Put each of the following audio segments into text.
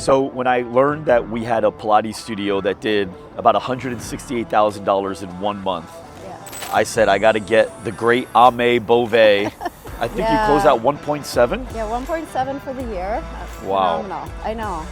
So when I learned that we had a Pilates studio that did about $168,000 in 1 month, I said, I got to get the great Ahme Bovee. I think you closed out 1.7? Yeah, 1.7 for the year. Wow. Phenomenal. I know.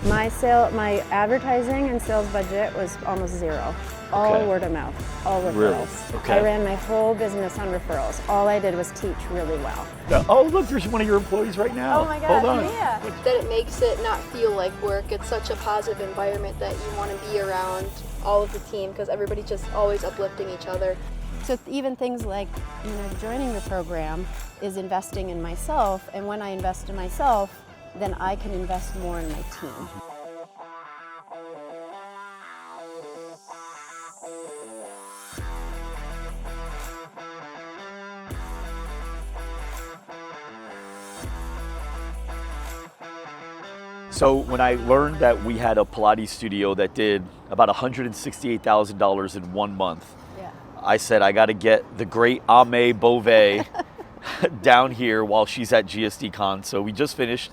My advertising and sales budget was almost zero. All word of mouth, all referrals. Really? Okay. I ran my whole business on referrals. All I did was teach really well. Oh, look, there's one of your employees right now. Oh my God, Hold on. yeah. That it makes it not feel like work. It's such a positive environment that you want to be around all of the team because everybody's just always uplifting each other. So even things like, joining the program is investing in myself, and when I invest in myself, then I can invest more in my team. So when I learned that we had a Pilates studio that did about $168,000 in 1 month, I said, I got to get the great Ahme Bovee down here while she's at GSDCon. So we just finished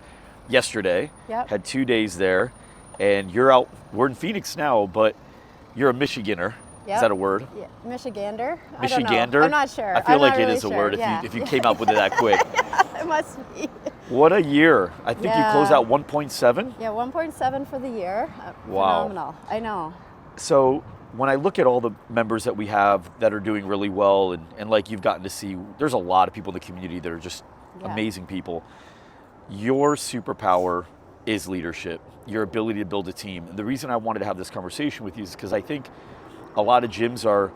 yesterday, had 2 days there, and you're out, we're in Phoenix now, but you're a Michiganer. Is that a word? Yeah. Michigander? Michigander? I'm not sure. I feel like really it is a word yeah. if you came up with it that quick. It must be. What a year. I think you closed out 1.7? Yeah, 1.7 for the year. Wow. Phenomenal. I know. So when I look at all the members that we have that are doing really well, and like you've gotten to see, there's a lot of people in the community that are just amazing people. Your superpower is leadership, your ability to build a team. And the reason I wanted to have this conversation with you is because I think a lot of gyms are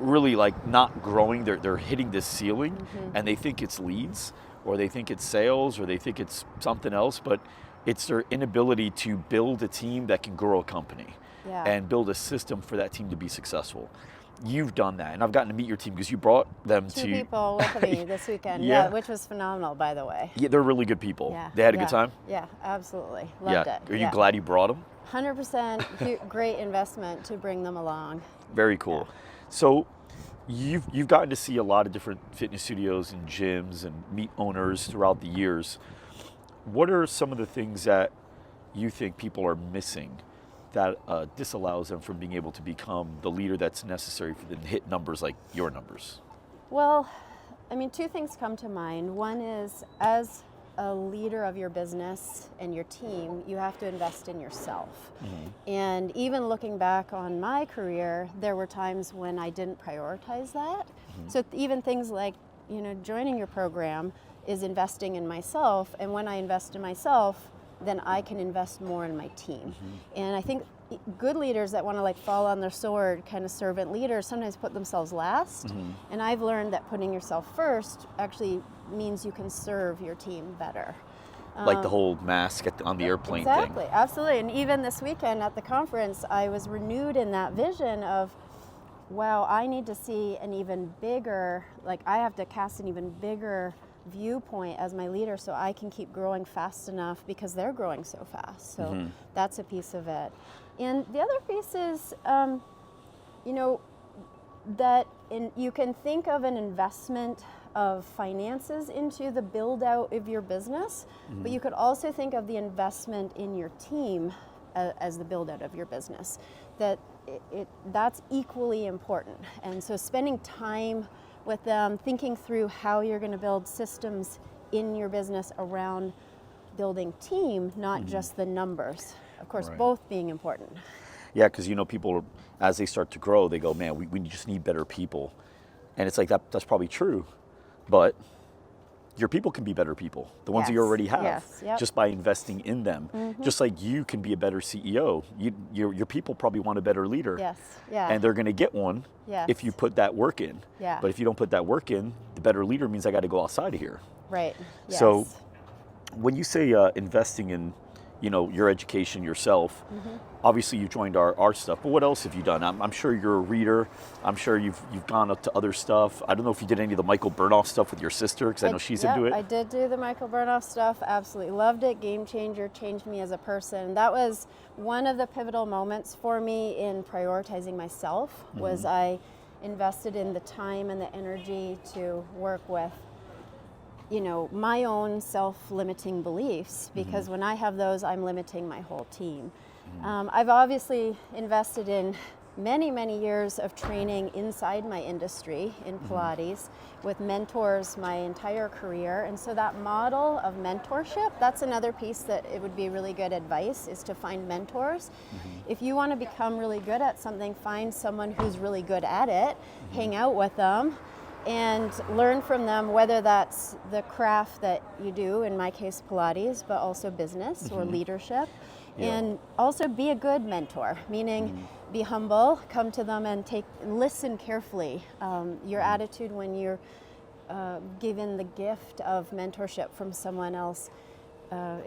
really like not growing. They're hitting this ceiling, and they think it's leads, or they think it's sales, or they think it's something else, but it's their inability to build a team that can grow a company and build a system for that team to be successful. You've done that, and I've gotten to meet your team because you brought them Two people with me this weekend, which was phenomenal, by the way. Yeah, they're really good people. They had a good time? Yeah, absolutely. Loved it. Are you glad you brought them? 100% great investment to bring them along. Very cool. So you've gotten to see a lot of different fitness studios and gyms and meet owners throughout the years. What are some of the things that you think people are missing that disallows them from being able to become the leader that's necessary for them to hit numbers like your numbers? Well, I mean, two things come to mind. One is, as a leader of your business and your team, you have to invest in yourself. And even looking back on my career, there were times when I didn't prioritize that. So even things like, joining your program is investing in myself, and when I invest in myself, then I can invest more in my team. And I think good leaders that want to fall on their sword, kind of servant leaders, sometimes put themselves last. And I've learned that putting yourself first actually means you can serve your team better. Like the whole mask on the airplane thing. Exactly, absolutely. And even this weekend at the conference, I was renewed in that vision of, wow, I need to see an even bigger, I have to cast an even bigger viewpoint as my leader so I can keep growing fast enough because they're growing so fast. So that's a piece of it. And the other piece is, that you can think of an investment of finances into the build out of your business, but you could also think of the investment in your team as the build out of your business. That's equally important. And so spending time with them, thinking through how you're going to build systems in your business around building team, not just the numbers. Of course, both being important. Yeah, because people, as they start to grow, they go, man, we just need better people. And it's like, that's probably true, but your people can be better people, the ones that you already have, just by investing in them. Just like you can be a better CEO. Your people probably want a better leader. And they're going to get one if you put that work in. But if you don't put that work in, the better leader means I got to go outside of here. Right. So when you say investing in your education yourself, obviously you joined our stuff, but what else have you done? I'm sure you're a reader. I'm sure you've gone up to other stuff. I don't know if you did any of the Michael Burnout stuff with your sister, because I know she's into it. I did do the Michael Burnout stuff. Absolutely loved it. Game changer, changed me as a person. That was one of the pivotal moments for me in prioritizing myself. Was I invested in the time and the energy to work with you know, my own self-limiting beliefs, because when I have those, I'm limiting my whole team. I've obviously invested in many years of training inside my industry in Pilates with mentors my entire career. And so that model of mentorship, that's another piece that it would be really good advice, is to find mentors. If you want to become really good at something, find someone who's really good at it, hang out with them, and learn from them, whether that's the craft that you do, in my case Pilates, but also business or leadership. And also be a good mentor, meaning be humble, come to them and listen carefully. Your attitude when you're given the gift of mentorship from someone else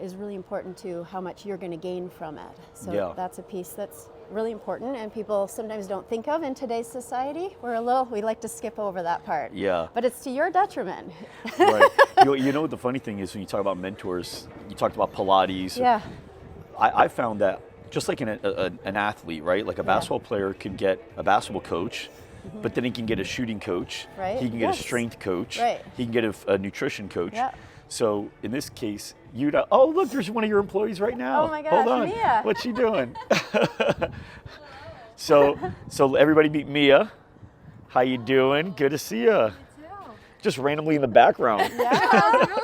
is really important to how much you're going to gain from it. So that's a piece that's really important, and people sometimes don't think of in today's society. We like to skip over that part. Yeah. But it's to your detriment. Right. You know what the funny thing is, when you talk about mentors, you talked about Pilates. Yeah. I found that just like an athlete, right? Like a basketball player can get a basketball coach, but then he can get a shooting coach. Right. He can get a strength coach. Right. He can get a nutrition coach. Yeah. So in this case, oh look, there's one of your employees right now. Oh my gosh, hold on. Mia. What's she doing? So everybody meet Mia. How you doing? Good to see you. Just randomly in the background. Yeah.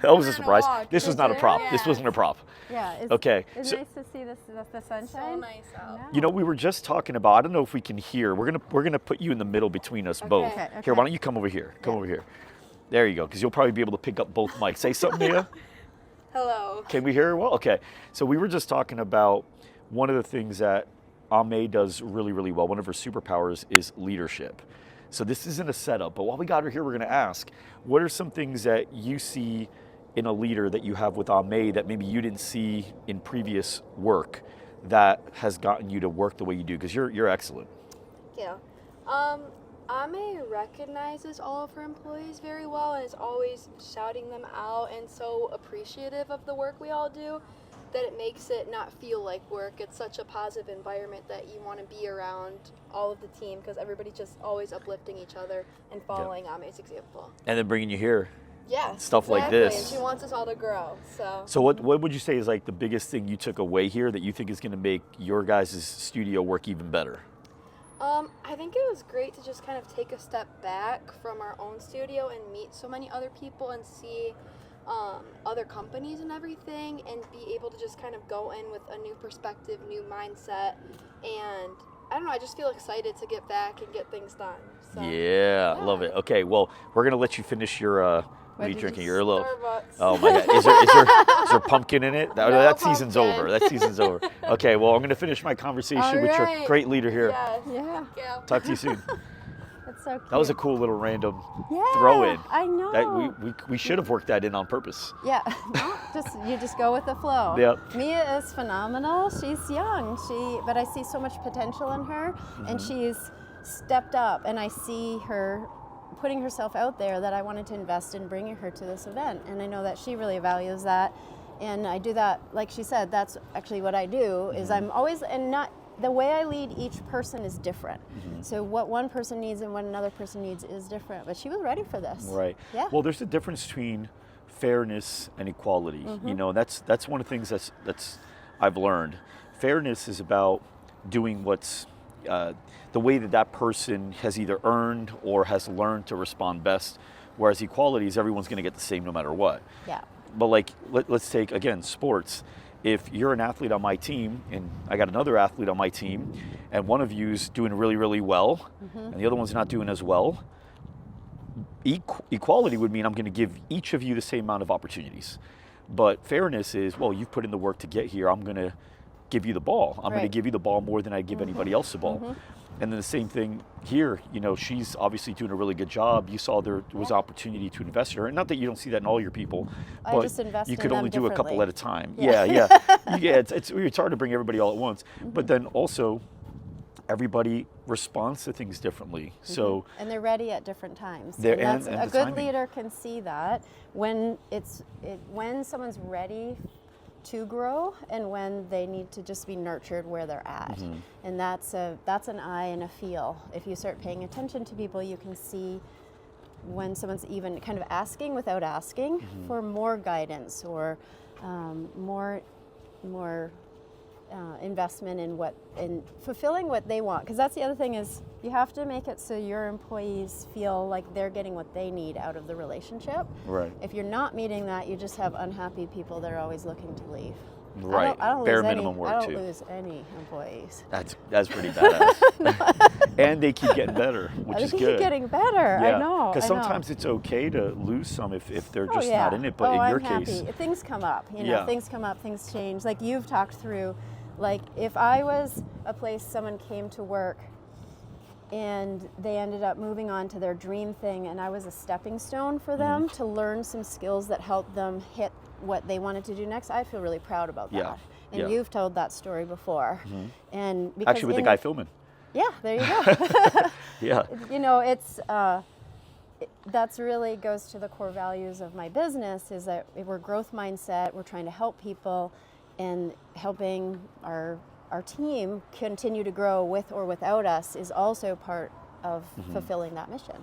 That was a surprise. walk. This was not a prop. This wasn't a prop. Yeah. Okay. It's nice to see the sunshine. So nice out. You know, we were just talking about, I don't know if we can hear. We're gonna put you in the middle between us both. Okay, Here, okay. why don't you come over here? Come over here. There you go, because you'll probably be able to pick up both mics. Say something, Mia. Hello. Can we hear her well? Okay. So we were just talking about one of the things that Ahme does really well. One of her superpowers is leadership. So this isn't a setup, but while we got her here, we're going to ask, what are some things that you see in a leader that you have with Ahme that maybe you didn't see in previous work that has gotten you to work the way you do? Because you're excellent. Yeah. Ahme recognizes all of her employees very well and is always shouting them out and so appreciative of the work we all do that it makes it not feel like work. It's such a positive environment that you want to be around all of the team because everybody's just always uplifting each other and following Ahme's example. And then bringing you here. Yeah. Stuff like exactly. this. And she wants us all to grow. So what would you say is like the biggest thing you took away here that you think is going to make your guys' studio work even better? I think it was great to just kind of take a step back from our own studio and meet so many other people and see other companies and everything and be able to just kind of go in with a new perspective, new mindset, and I don't know, I just feel excited to get back and get things done. So, yeah, love it. Okay, well, we're going to let you finish your what are you drinking? Your little. Starbucks. Oh my God! Is there pumpkin in it? No that season's pumpkin. over. That season's over. Okay, well, I'm going to finish my conversation All with your right. great leader here. Yes. Yeah. Yeah. Talk to you soon. That's so cute. That was a cool little random Yeah, throw in. I know. That we should have worked that in on purpose. Yeah, you just go with the flow. Yep. Mia is phenomenal. She's young. But I see so much potential in her, and she's stepped up. And I see her putting herself out there that I wanted to invest in bringing her to this event. And I know that she really values that. And I do that, like she said, that's actually what I do. Is I'm always the way I lead each person is different. So what one person needs and what another person needs is different. But she was ready for this. Right. Yeah. Well, there's a difference between fairness and equality. You know, that's one of the things that's I've learned. Fairness is about doing what's the way that person has either earned or has learned to respond best. Whereas equality is everyone's going to get the same no matter what. Yeah. But like, let's take again sports. If you're an athlete on my team and I got another athlete on my team and one of you's doing really well and the other one's not doing as well, equality would mean I'm going to give each of you the same amount of opportunities. But fairness is, well, you've put in the work to get here. I'm going to give you the ball. I'm going to give you the ball more than I give anybody else the ball. And then the same thing here, you know, she's obviously doing a really good job. You saw there was opportunity to invest in her. And not that you don't see that in all your people, I but just invest you in could them only do a couple differently. at a time. Yeah. Yeah, it's hard to bring everybody all at once. But then also, everybody responds to things differently. So And they're ready at different times. They're- And that's, and a the good timing. leader can see that when when someone's ready to grow and when they need to just be nurtured where they're at. And that's an eye and a feel. If you start paying attention to people, you can see when someone's even kind of asking without asking for more guidance or more investment in fulfilling what they want. Because that's the other thing is you have to make it so your employees feel like they're getting what they need out of the relationship. Right. If you're not meeting that, you just have unhappy people that are always looking to leave. Right. I don't Bare lose minimum any, work I don't too. lose any employees. That's pretty badass. And they keep getting better, which is They good. keep getting better. Yeah. I know. Because I know. sometimes it's okay to lose some if they're just yeah. not in it. But in I'm your happy. case, Things come up. You know, Yeah. things come up, things change. Like you've talked through, like if I was a place someone came to work and they ended up moving on to their dream thing and I was a stepping stone for them to learn some skills that helped them hit what they wanted to do next, I feel really proud about that. Yeah. And Yeah. you've told that story before. And because actually with the guy filming. Yeah, there you go. Yeah. You know, it's that's really goes to the core values of my business is that we're growth mindset, we're trying to help people and helping our team continue to grow with or without us is also part of fulfilling that mission.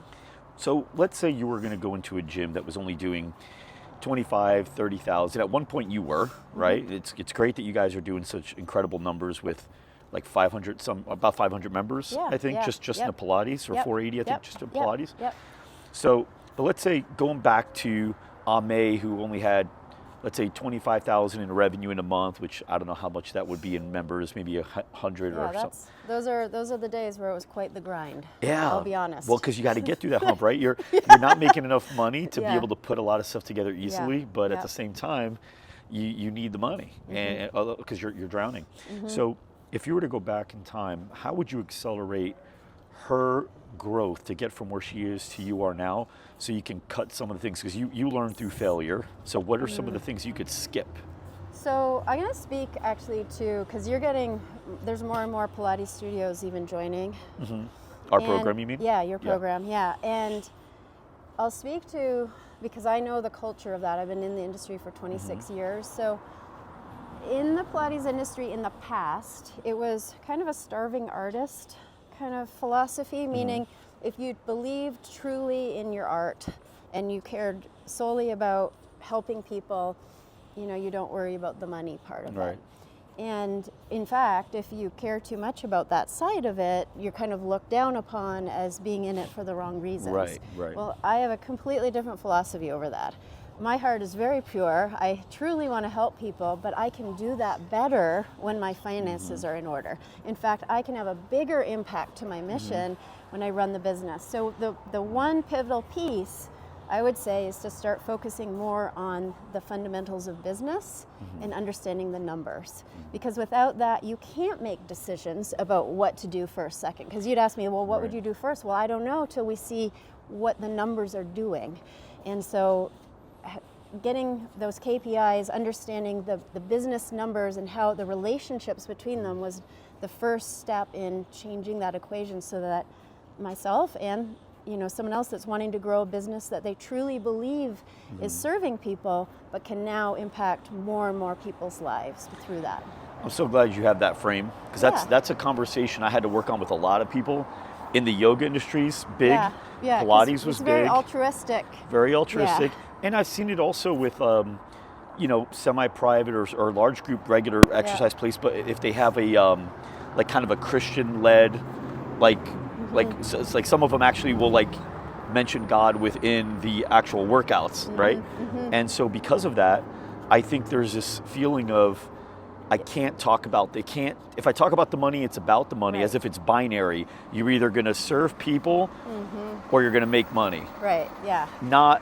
So let's say you were going to go into a gym that was only doing 25, 30,000. At one point you were, right? It's great that you guys are doing such incredible numbers with like about 500 members, Yeah, I think, yeah, just in yep. the Pilates, or Yep, 480, I think, yep, just in yep, Pilates. Yep. So, but let's say going back to Ahme, who only had, let's say, 25,000 in revenue in a month, which I don't know how much that would be in members, maybe 100 or something. Those are the days where it was quite the grind. Yeah. I'll be honest. Well, because you got to get through that hump, right? You're not making enough money to be Yeah. able to put a lot of stuff together easily, but at Yep. the same time, you need the money, and because you're drowning. So, if you were to go back in time, how would you accelerate her growth to get from where she is to you are now, so you can cut some of the things? Because you learned through failure. So, what are some of the things you could skip? So I'm going to speak actually to, because there's more and more Pilates studios even joining. Our And- program, you mean? Yeah, your program, yeah. And I'll speak to, because I know the culture of that. I've been in the industry for 26 years. So in the Pilates industry in the past, it was kind of a starving artist kind of philosophy, meaning if you believed truly in your art and you cared solely about helping people, you know, you don't worry about the money part of Right. it. And in fact, if you care too much about that side of it, you're kind of looked down upon as being in it for the wrong reasons. Right, right. Well, I have a completely different philosophy over that. My heart is very pure. I truly want to help people, but I can do that better when my finances are in order. In fact, I can have a bigger impact to my mission when I run the business. So the one pivotal piece I would say is to start focusing more on the fundamentals of business and understanding the numbers. Because without that, you can't make decisions about what to do first, second. Because you'd ask me, well, what would you do first? Well, I don't know till we see what the numbers are doing. And so getting those KPIs, understanding the business numbers and how the relationships between them was the first step in changing that equation so that myself and someone else that's wanting to grow a business that they truly believe is serving people, but can now impact more and more people's lives through that. I'm so glad you have that frame, because that's a conversation I had to work on with a lot of people in the yoga industries. Big. Yeah, Pilates was it's very big. altruistic. Very altruistic. And I've seen it also with, semi-private or large group regular exercise place, but if they have a, like kind of a Christian-led, so it's like some of them actually will mention God within the actual workouts, right? And so because of that, I think there's this feeling of, if I talk about the money, it's about the money, as if it's binary. You're either going to serve people or you're going to make money. Right, yeah. Not,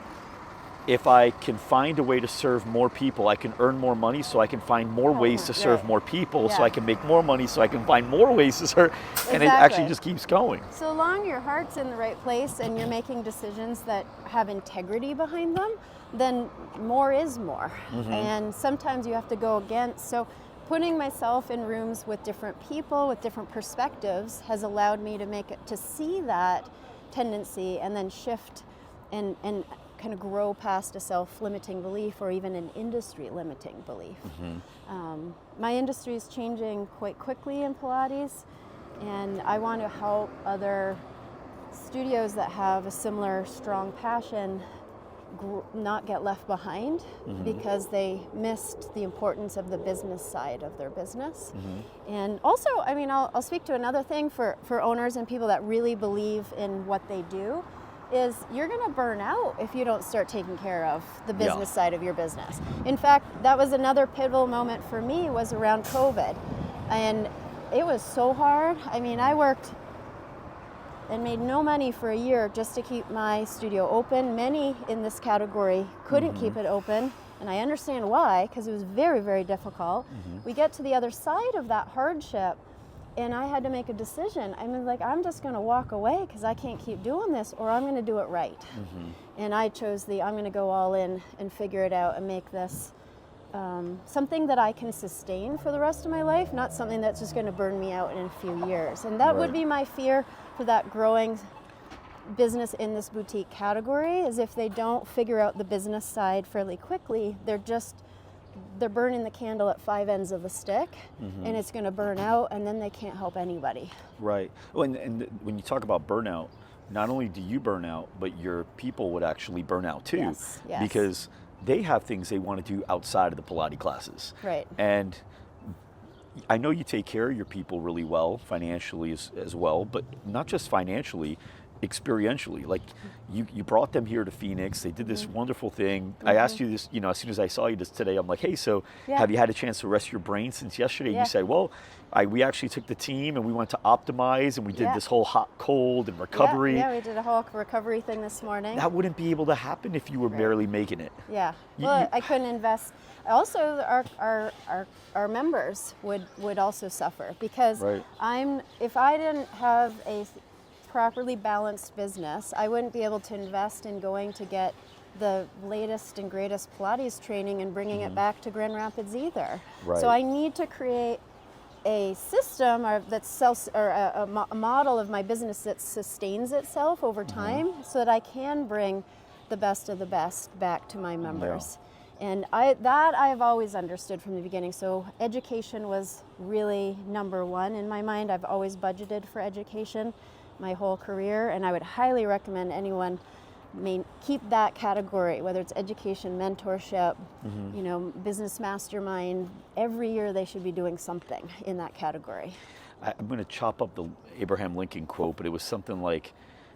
if I can find a way to serve more people, I can earn more money, so I can find more ways to serve more people, so I can make more money, so I can find more ways to serve, and it actually just keeps going. So long your heart's in the right place and you're making decisions that have integrity behind them, then more is more. And sometimes you have to go against. So putting myself in rooms with different people, with different perspectives, has allowed me to see that tendency and then shift and kind of grow past a self-limiting belief or even an industry-limiting belief. My industry is changing quite quickly in Pilates, and I want to help other studios that have a similar strong passion not get left behind because they missed the importance of the business side of their business. And also, I mean, I'll speak to another thing for owners and people that really believe in what they do, is you're going to burn out if you don't start taking care of the business side of your business. In fact, that was another pivotal moment for me, was around COVID. And it was so hard. I mean, I worked and made no money for a year just to keep my studio open. Many in this category couldn't keep it open, and I understand why, because it was very, very difficult. We get to the other side of that hardship, and I had to make a decision. I mean, like, I'm just going to walk away because I can't keep doing this, or I'm going to do it right. And I chose I'm going to go all in and figure it out and make this something that I can sustain for the rest of my life, not something that's just going to burn me out in a few years. And that would be my fear for that growing business in this boutique category, is if they don't figure out the business side fairly quickly, they're burning the candle at 5 ends of the stick, and it's going to burn out, and then they can't help anybody. Right. Well, and when you talk about burnout, not only do you burn out, but your people would actually burn out too. Yes. Because they have things they want to do outside of the Pilates classes. Right. And I know you take care of your people really well, financially as well, but not just financially, experientially. Like, you brought them here to Phoenix. They did this wonderful thing. I asked you this, as soon as I saw you just today, I'm like, hey, so have you had a chance to rest your brain since yesterday? You said, well, we actually took the team and we went to optimize, and we did this whole hot, cold, and recovery. Yeah, we did a whole recovery thing this morning. That wouldn't be able to happen if you were barely making it. Yeah. Well, I couldn't invest. Also, our members would also suffer, because if I didn't have a properly balanced business, I wouldn't be able to invest in going to get the latest and greatest Pilates training and bringing it back to Grand Rapids either. So I need to create a system a model of my business that sustains itself over time, so that I can bring the best of the best back to my members. And I've always understood from the beginning. So education was really number one in my mind. I've always budgeted for education my whole career, and I would highly recommend anyone keep that category, whether it's education, mentorship, business mastermind. Every year they should be doing something in that category. I'm going to chop up the Abraham Lincoln quote, but it was something like,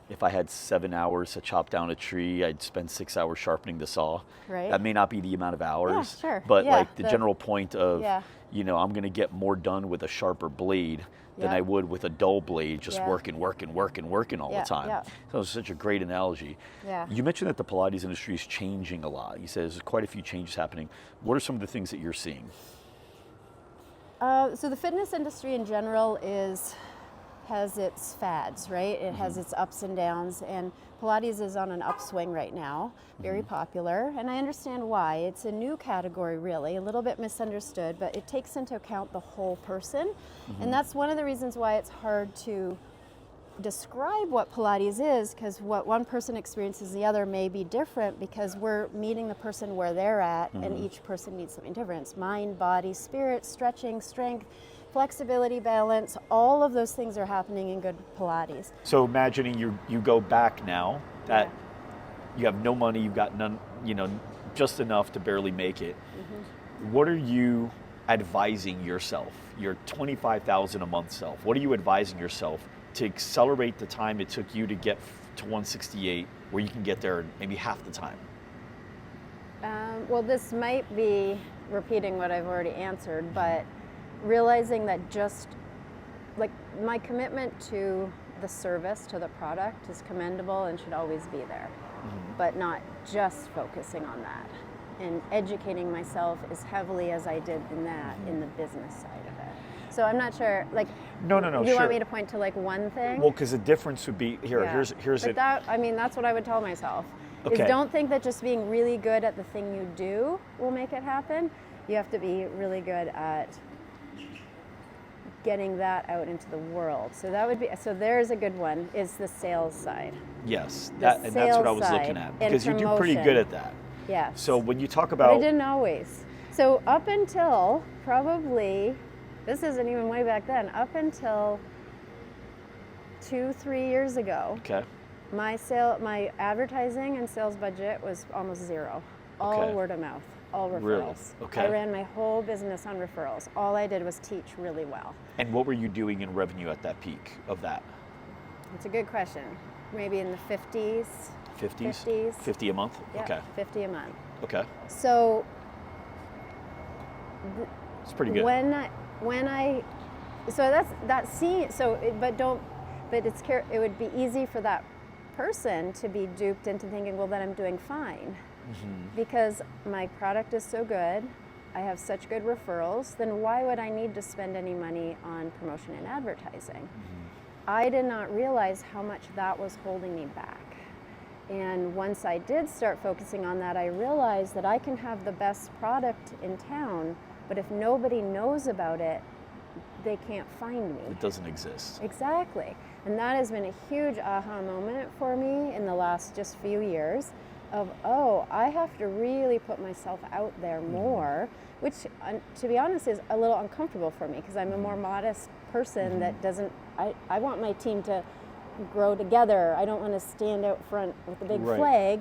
if I had 7 hours to chop down a tree, I'd spend 6 hours sharpening the saw. Right. That may not be the amount of hours, but like the general point of, I'm going to get more done with a sharper blade than I would with a dull blade, just working all the time. So it's such a great analogy. You mentioned that the Pilates industry is changing a lot. You said there's quite a few changes happening. What are some of the things that you're seeing? So the fitness industry in general has its fads, right? It has its ups and downs, and Pilates is on an upswing right now, very popular, and I understand why. It's a new category, really, a little bit misunderstood, but it takes into account the whole person, and that's one of the reasons why it's hard to describe what Pilates is, because what one person experiences the other may be different, because we're meeting the person where they're at, and each person needs something different. It's mind, body, spirit, stretching, strength, flexibility, balance, all of those things are happening in good Pilates. So imagining you go back now that you have no money, you've got none, just enough to barely make it. What are you advising yourself, your $25,000 a month self? What are you advising yourself to accelerate the time it took you to get to 168, where you can get there in maybe half the time? Well, this might be repeating what I've already answered, but realizing that just like my commitment to the service, to the product, is commendable and should always be there, but not just focusing on that, and educating myself as heavily as I did in that in the business side of it. So I'm not sure, like, no, you want me to point to like one thing? Well, because the difference would be here's but it. That's what I would tell myself. Is don't think that just being really good at the thing you do will make it happen. You have to be really good at getting that out into the world. So that would be, so there's a good one, is the sales side. Yes, and that's what I was looking at, because you do pretty good at that. Yes. So when you talk about... But I didn't always. So up until probably, this isn't even way back then, up until 2-3 years ago, My advertising and sales budget was almost zero. All Okay. word of mouth, all referrals. Really? Okay. I ran my whole business on referrals. All I did was teach really well. And what were you doing in revenue at that peak of that? It's a good question. Maybe in the 50s. 50s? 50s. 50 a month? Yeah, Okay. 50 a month. Okay. So It's pretty good. It would be easy for that person to be duped into thinking, well, then I'm doing fine. Because my product is so good, I have such good referrals, then why would I need to spend any money on promotion and advertising? I did not realize how much that was holding me back. And once I did start focusing on that, I realized that I can have the best product in town, but if nobody knows about it, they can't find me. It doesn't exist. Exactly. And that has been a huge aha moment for me in the last just few years of, oh, I have to really put myself out there more, which, to be honest, is a little uncomfortable for me because I'm a more modest person that doesn't, I want my team to grow together. I don't want to stand out front with a big flag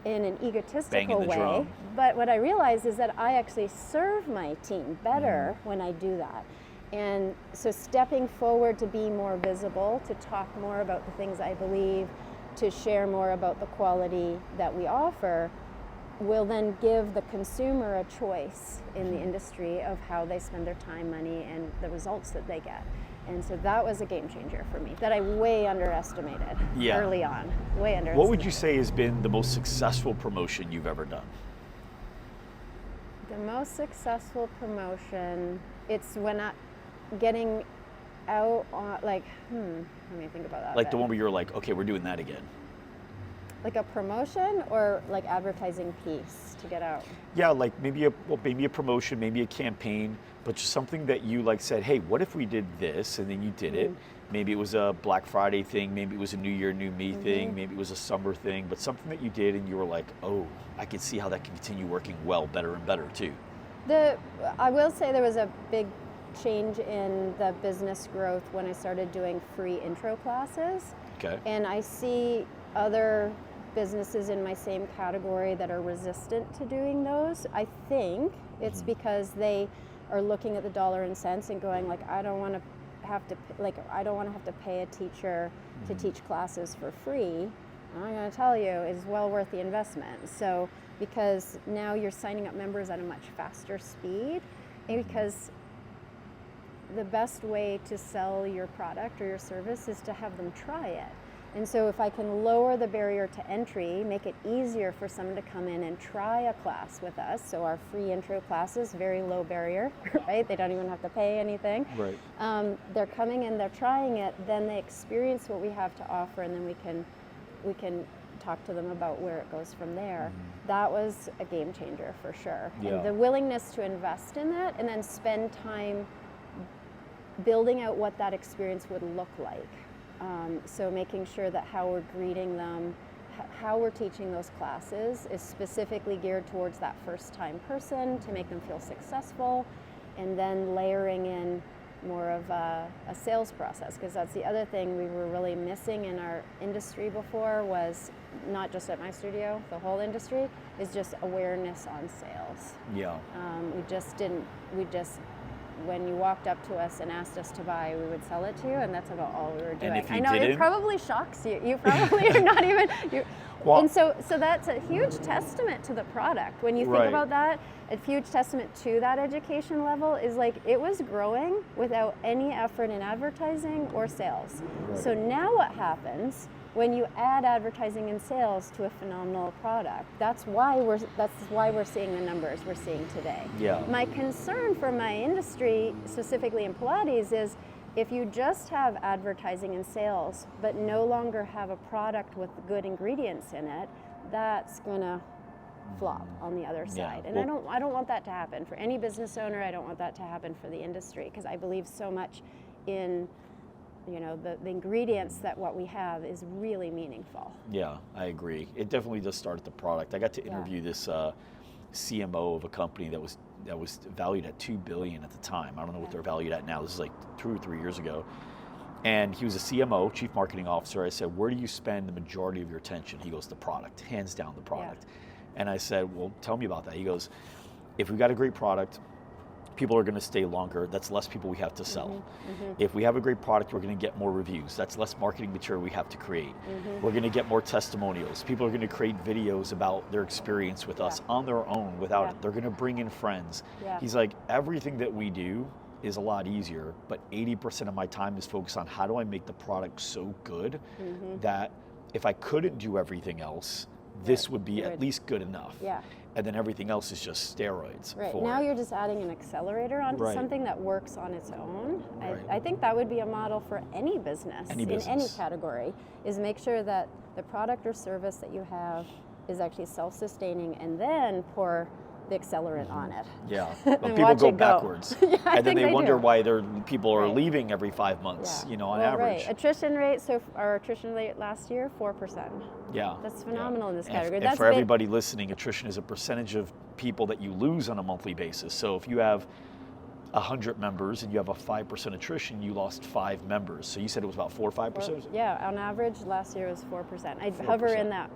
in an egotistical way. Drum. But what I realize is that I actually serve my team better when I do that. And so stepping forward to be more visible, to talk more about the things I believe, to share more about the quality that we offer, will then give the consumer a choice in the industry of how they spend their time, money, and the results that they get. And so that was a game changer for me that I way underestimated early on. Way underestimated. What would you say has been the most successful promotion you've ever done? The most successful promotion, it's when getting out on, let me think about that. Like the one where you're like, okay, we're doing that again. Like a promotion or like advertising piece to get out? Yeah, like maybe a promotion, maybe a campaign, but just something that you like said, hey, what if we did this? And then you did it. Maybe it was a Black Friday thing, maybe it was a New Year, New Me thing, maybe it was a summer thing, but something that you did and you were like, oh, I can see how that can continue working well, better and better too. I will say there was a big change in the business growth when I started doing free intro classes. Okay. And I see other businesses in my same category that are resistant to doing those. I think it's because they are looking at the dollar and cents and going like, I don't want to have to pay a teacher to teach classes for free. I'm going to tell you, it's well worth the investment. So because now you're signing up members at a much faster speed, and because the best way to sell your product or your service is to have them try it. And so if I can lower the barrier to entry, make it easier for someone to come in and try a class with us, so our free intro classes, very low barrier, right? They don't even have to pay anything. Right. They're coming in, they're trying it, then they experience what we have to offer, and then we can talk to them about where it goes from there. That was a game changer for sure. Yeah. And the willingness to invest in that and then spend time building out what that experience would look like. So making sure that how we're greeting them, how we're teaching those classes is specifically geared towards that first-time person to make them feel successful, and then layering in more of a sales process, because that's the other thing we were really missing in our industry before, was not just at my studio, the whole industry, is just awareness on sales. Yeah. When you walked up to us and asked us to buy, we would sell it to you, and that's about all we were doing. And if you I know didn't, it probably shocks you. You probably are not even. Well, and so that's a huge testament to the product. When you think about that, a huge testament to that education level is like it was growing without any effort in advertising or sales. Right. So now what happens when you add advertising and sales to a phenomenal product? That's why we're seeing the numbers we're seeing today. Yeah. My concern for my industry, specifically in Pilates, is if you just have advertising and sales but no longer have a product with good ingredients in it, that's gonna flop on the other side. And I don't want that to happen for any business owner. I don't want that to happen for the industry, because I believe so much in the ingredients that what we have is really meaningful. Yeah, I agree. It definitely does start at the product. I got to interview this CMO of a company that was valued at $2 billion at the time. I don't know what they're valued at now. This is like 2 or 3 years ago. And he was a CMO, Chief Marketing Officer. I said, where do you spend the majority of your attention? He goes, the product, hands down the product. Yeah. And I said, well, tell me about that. He goes, if we've got a great product, people are going to stay longer. That's less people we have to sell. If we have a great product, we're going to get more reviews. That's less marketing material we have to create. We're going to get more testimonials. People are going to create videos about their experience with us on their own without it. They're going to bring in friends. He's like, everything that we do is a lot easier, but 80% of my time is focused on how do I make the product so good that if I couldn't do everything else, this would be at least good enough. And then everything else is just steroids. Now you're just adding an accelerator onto something that works on its own. I think that would be a model for any business, in any category, is make sure that the product or service that you have is actually self-sustaining, and then pour the accelerant on it. But people go backwards. And then they wonder why people are leaving every 5 months, on average. Attrition rate, so our attrition rate last year, 4%. That's phenomenal in this category. And for everybody listening, attrition is a percentage of people that you lose on a monthly basis. So if you have 100 members and you have a 5% attrition, you lost 5 members. So you said it was about 4 or 5%? Yeah, on average last year was 4%. I'd hover in that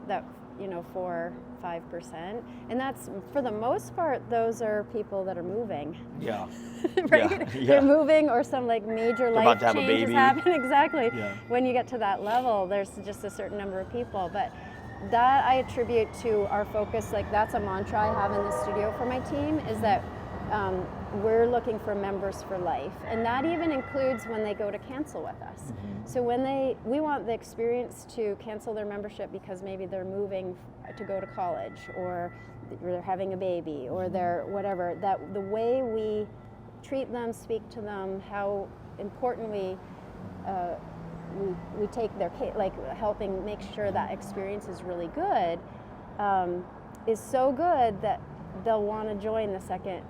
4-5%, and that's, for the most part, those are people that are moving. They're moving, or some major life change is happening. When you get to that level, there's just a certain number of people, but that I attribute to our focus. That's a mantra I have in the studio for my team, is that we're looking for members for life, and that even includes when they go to cancel with us. So when we want the experience to cancel their membership because maybe they're moving to go to college, or they're having a baby, or they're whatever, that the way we treat them, speak to them, how important we take their case, helping make sure that experience is really good, is so good that they'll want to join the second.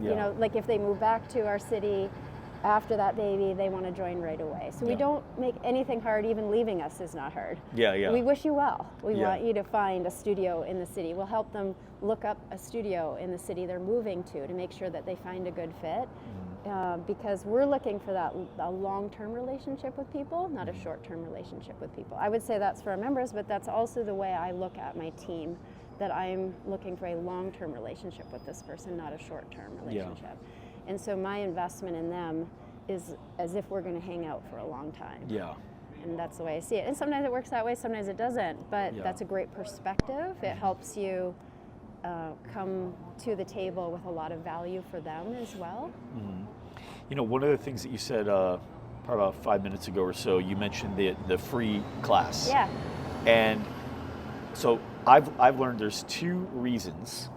If they move back to our city after that baby, they want to join right away. So we don't make anything hard. Even leaving us is not hard. We wish you well. We want you to find a studio in the city. We'll help them look up a studio in the city they're moving to make sure that they find a good fit. Because we're looking for a long-term relationship with people, not a short-term relationship with people. I would say that's for our members, but that's also the way I look at my team, that I'm looking for a long-term relationship with this person, not a short-term relationship. And so my investment in them is as if we're going to hang out for a long time. And that's the way I see it. And sometimes it works that way, sometimes it doesn't, but that's a great perspective. It helps you come to the table with a lot of value for them as well. One of the things that you said probably about 5 minutes ago or so, you mentioned the free class. And so I've learned there's 2 reasons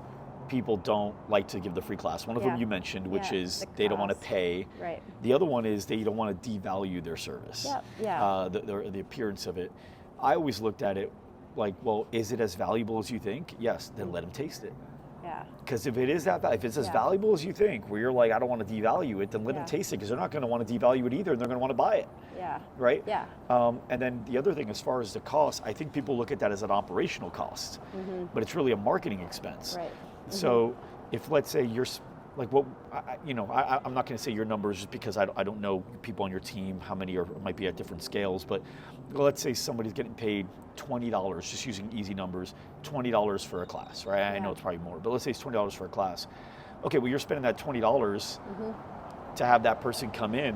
people don't like to give the free class. One of them you mentioned, which is they don't want to pay. The other one is they don't want to devalue their service, the appearance of it. I always looked at it like, well, is it as valuable as you think? Yes, then let them taste it. Because if it is if it's as valuable as you think, where you're like, I don't want to devalue it, then let them taste it, because they're not going to want to devalue it either, and they're going to want to buy it. And then the other thing, as far as the cost, I think people look at that as an operational cost, but it's really a marketing expense. So if, let's say, you're I'm not going to say your numbers just because I don't know people on your team, how many might be at different scales, but let's say somebody's getting paid $20, just using easy numbers, $20 for a class, right? I know it's probably more, but let's say it's $20 for a class. Okay, well, you're spending that $20 to have that person come in,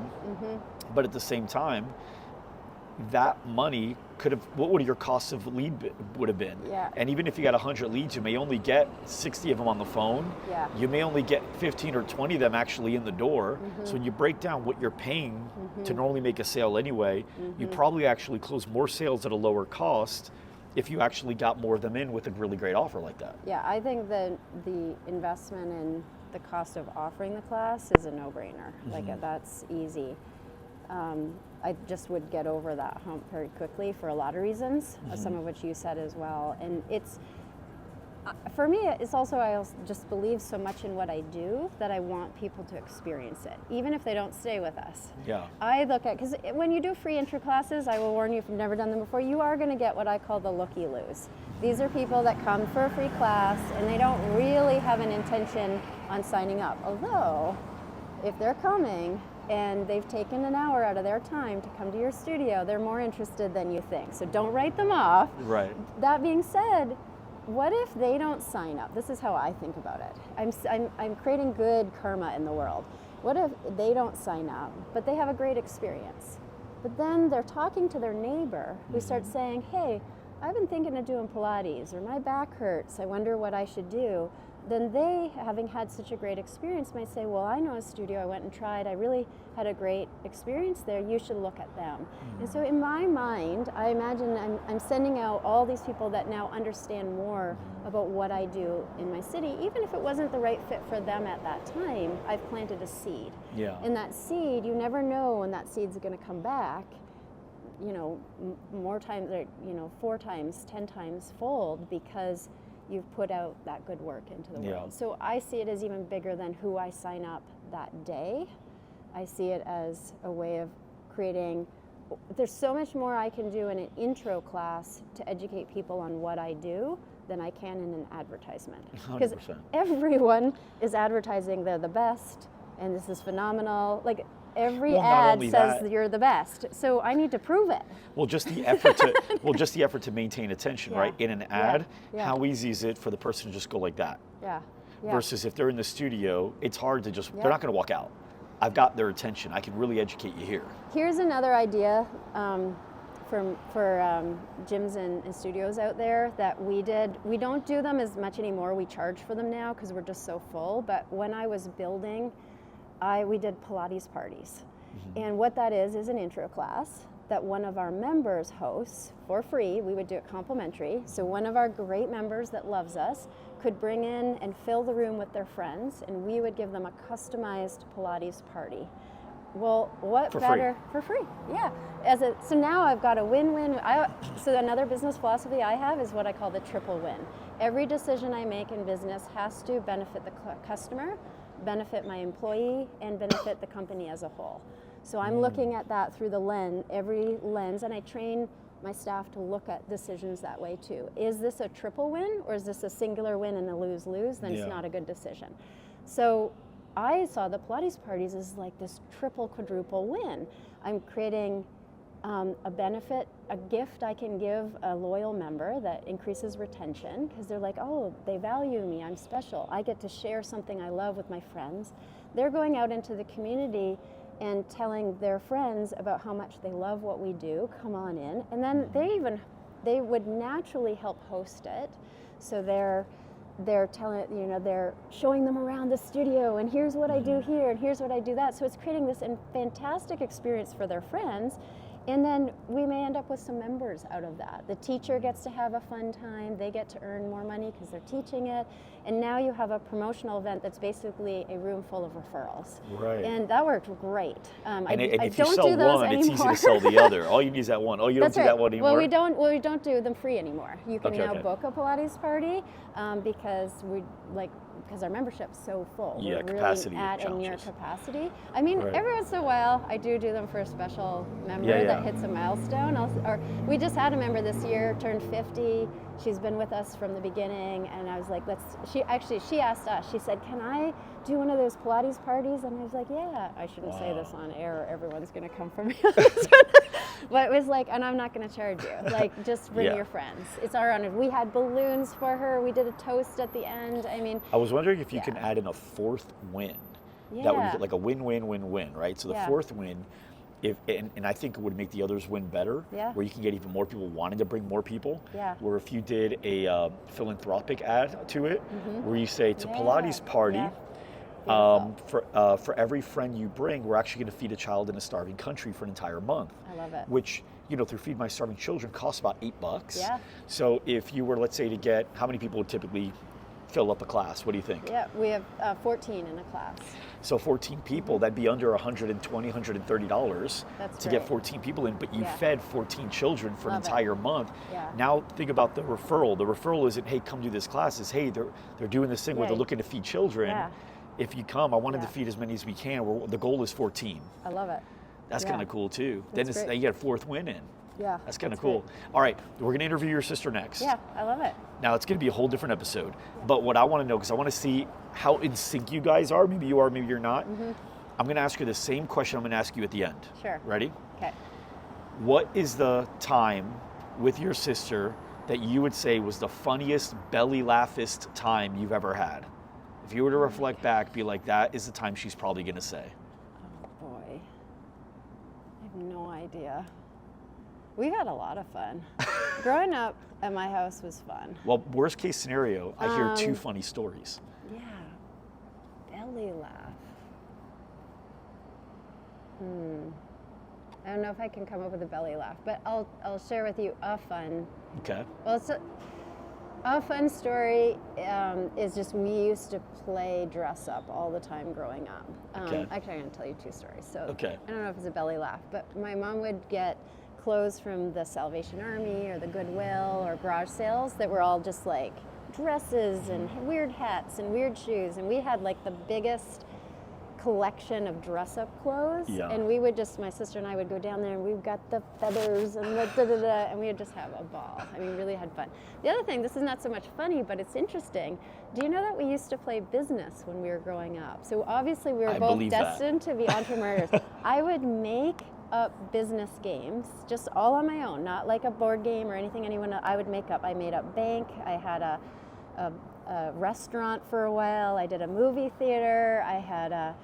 but at the same time, that money what would your cost of lead would have been? And even if you got 100 leads, you may only get 60 of them on the phone. You may only get 15 or 20 of them actually in the door. So when you break down what you're paying to normally make a sale anyway, you probably actually close more sales at a lower cost if you actually got more of them in with a really great offer like that. I think the investment in the cost of offering the class is a no-brainer. That's easy. I just would get over that hump very quickly for a lot of reasons, some of which you said as well. And it's, for me, it's also, I just believe so much in what I do that I want people to experience it, even if they don't stay with us. I look at, because when you do free intro classes, I will warn you if you've never done them before, you are going to get what I call the looky-loos. These are people that come for a free class and they don't really have an intention on signing up. Although, if they're coming and they've taken an hour out of their time to come to your studio, they're more interested than you think. So don't write them off. Right. That being said, what if they don't sign up? This is how I think about it. I'm creating good karma in the world. What if they don't sign up, but they have a great experience? But then they're talking to their neighbor who starts saying, hey, I've been thinking of doing Pilates, or my back hurts, I wonder what I should do. Then they, having had such a great experience, might say, well, I know a studio I went and tried, I really had a great experience there, you should look at them. And so in my mind, I imagine I'm sending out all these people that now understand more about what I do in my city. Even if it wasn't the right fit for them at that time, I've planted a seed. Yeah. And that seed, you never know when that seed's gonna come back, more times, 4 times, 10 times fold, because you've put out that good work into the world. So I see it as even bigger than who I sign up that day. I see it as a way of creating, there's so much more I can do in an intro class to educate people on what I do than I can in an advertisement. Because everyone is advertising they're the best and this is phenomenal. Like every ad says you're the best. So I need to prove it. Well, just the effort to maintain attention, right? In an ad, how easy is it for the person to just go like that? Yeah. Versus if they're in the studio, it's hard to just, they're not going to walk out. I've got their attention. I can really educate you here. Here's another idea for gyms and studios out there that we did. We don't do them as much anymore. We charge for them now because we're just so full. But when I was building, we did Pilates parties. And what that is an intro class that one of our members hosts for free. We would do it complimentary. So one of our great members that loves us could bring in and fill the room with their friends, and we would give them a customized Pilates party. Well, what better for free? Yeah. So now I've got a win-win. So another business philosophy I have is what I call the triple win. Every decision I make in business has to benefit the customer, benefit my employee, and benefit the company as a whole. So I'm looking at that through every lens, and I train my staff to look at decisions that way too. Is this a triple win, or is this a singular win and a lose-lose? Then it's not a good decision. So I saw the Pilates parties as like this triple, quadruple win. I'm creating a benefit, a gift I can give a loyal member that increases retention, because they're like, oh, they value me, I'm special. I get to share something I love with my friends. They're going out into the community and telling their friends about how much they love what we do, come on in. And then they would naturally help host it. So they're telling, they're showing them around the studio, and here's what I do here, and here's what I do that. So it's creating this fantastic experience for their friends. And then we may end up with some members out of that. The teacher gets to have a fun time, they get to earn more money because they're teaching it, and now you have a promotional event that's basically a room full of referrals. Right. And that worked great. If you sell one, it's easy to sell the other. All you need is that one. Oh, you don't do that one anymore? Well, we don't do them free anymore. You can now book a Pilates party because our membership's so full. Yeah, we're capacity really at challenges. and near capacity. I mean, every once in a while, I do them for a special member that hits a milestone. We just had a member this year, turned 50. She's been with us from the beginning, and I was like, she asked us, she said, can I do one of those Pilates parties? And I was like, yeah. I shouldn't say this on air, or everyone's gonna come for me. But it was like, and I'm not gonna charge you. Like, just bring your friends. It's our honor. We had balloons for her. We did a toast at the end. I mean, I was wondering if you can add in a fourth win. Yeah. That would be like a win-win-win-win, right? So the fourth win, and I think it would make the others win better, where you can get even more people wanting to bring more people. Yeah. Where if you did a philanthropic ad to it, where you say, to Pilates party, for every friend you bring, we're actually going to feed a child in a starving country for an entire month. I love it. Which, through Feed My Starving Children costs about $8. Yeah. So if you were, let's say, to get, how many people would typically fill up a class? What do you think? Yeah, we have 14 in a class. So 14 people, that'd be under $120, $130 to get 14 people in, but you fed 14 children for an entire month. Yeah. Now think about the referral. The referral isn't, hey, come do this class. It's, hey, they're doing this thing where they're looking to feed children. Yeah. If you come, I wanted to feed as many as we can. The goal is 14. I love it. That's kind of cool too. Then you get a fourth win in. Yeah. That's kind of cool. Great. All right, we're going to interview your sister next. Yeah, I love it. Now, it's going to be a whole different episode. Yeah. But what I want to know, because I want to see how in sync you guys are. Maybe you are, maybe you're not. I'm going to ask her the same question I'm going to ask you at the end. Sure. Ready? Okay. What is the time with your sister that you would say was the funniest, belly laughest time you've ever had? If you were to reflect back, be like, that is the time she's probably going to say. Oh boy. I have no idea. We had a lot of fun. Growing up at my house was fun. Well, worst case scenario, I hear 2 funny stories. Yeah. Belly laugh. I don't know if I can come up with a belly laugh, but I'll share with you a fun. Okay. Well, a fun story is just we used to play dress up all the time growing up. Okay. Actually, I'm going to tell you 2 stories. So Okay. I don't know if it's a belly laugh, but my mom would get clothes from the Salvation Army or the Goodwill or garage sales that were all just like dresses and weird hats and weird shoes, and we had like the biggest collection of dress-up clothes, and we would just, my sister and I would go down there, and we've got the feathers and the da-da-da, and we would just have a ball. I mean, really had fun. The other thing, this is not so much funny, but it's interesting. Do you know that we used to play business when we were growing up? So obviously we were both destined to be entrepreneurs. I would make up business games, just all on my own, not like a board game or anything anyone else. I would make up. I made up bank. I had a restaurant for a while. I did a movie theater. I had a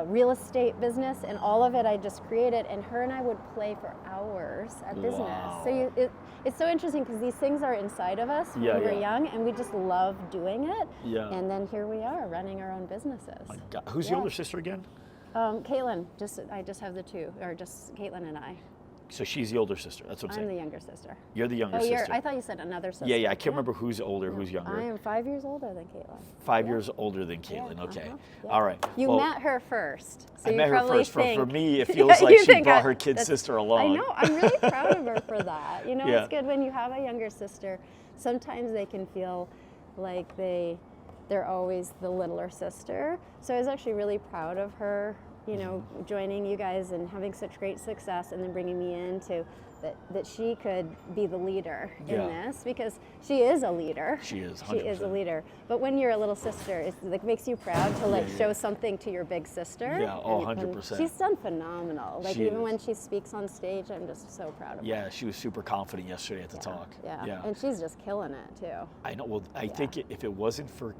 real estate business, and all of it I just created, and her and I would play for hours at business. Wow. So it's so interesting because these things are inside of us when we're young, and we just love doing it. Yeah. And then here we are running our own businesses. My God. Who's your older sister again? Caitlin, I just have the 2, or just Caitlin and I. So she's the older sister. That's what I'm saying. I'm the younger sister. You're the younger sister. I thought you said another sister. Yeah. I can't remember who's older, who's younger. I am 5 years older than Caitlin. 5 years older than Caitlin. Okay. All right. You met her first. So I you met her probably first. think, For me, it feels like she brought her kid sister along. I know. I'm really proud of her for that. You know, it's good when you have a younger sister. Sometimes they can feel like they're always the littler sister. So I was actually really proud of her, you know, joining you guys and having such great success, and then bringing me into that she could be the leader in this, because she is a leader. She is, 100%. She is a leader. But when you're a little sister, it like makes you proud to show something to your big sister. Yeah, 100%. She's done phenomenal. Like She even is. when she speaks on stage, I'm just so proud of her. Yeah, she was super confident yesterday at the talk. Yeah, and she's just killing it too. I know. Well, I think if it wasn't for,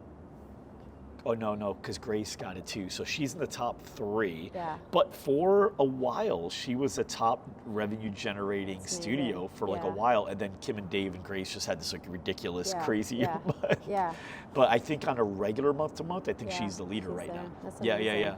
no, because Grace got it too. So she's in the top 3. Yeah. But for a while, she was a top revenue generating studio for like a while. And then Kim and Dave and Grace just had this like ridiculous, crazy. But I think on a regular month to month, I think she's the leader right now. That's Yeah.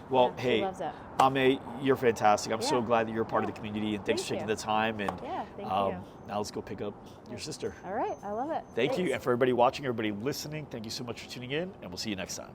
Well, hey, she loves it. Ahme, you're fantastic. I'm so glad that you're a part of the community, and thanks for taking the time. And thank you. Now let's go pick up your sister. All right, I love it. Thank you. And for everybody watching, everybody listening, thank you so much for tuning in, and we'll see you next time.